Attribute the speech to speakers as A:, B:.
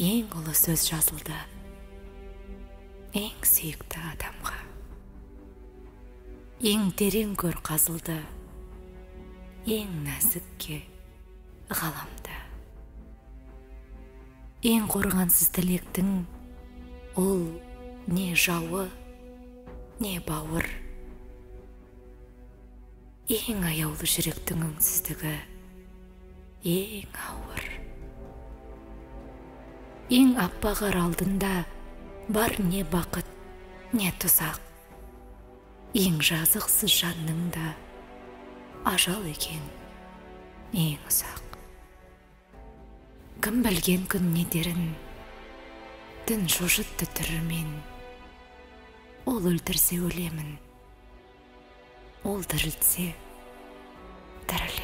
A: ең ұлы сөз жазылды ең сүйікті адамға. Ең терең көр қазылды ең нәзікке ғаламда. Ең қорғансыз тілектің ол не жауы, не бауыр. Ең аяулы жүректің үңсіздігі ең ауыр. Ең аппақ алдында бар не бақыт, не тұзақ. Ең жазықсыз жанның да ажал екен ең ұзақ. Кім білген күн не дерін, түн шошытты түрімен. Ол өлтірсе өлемін, ол дірілтсе дірілемін.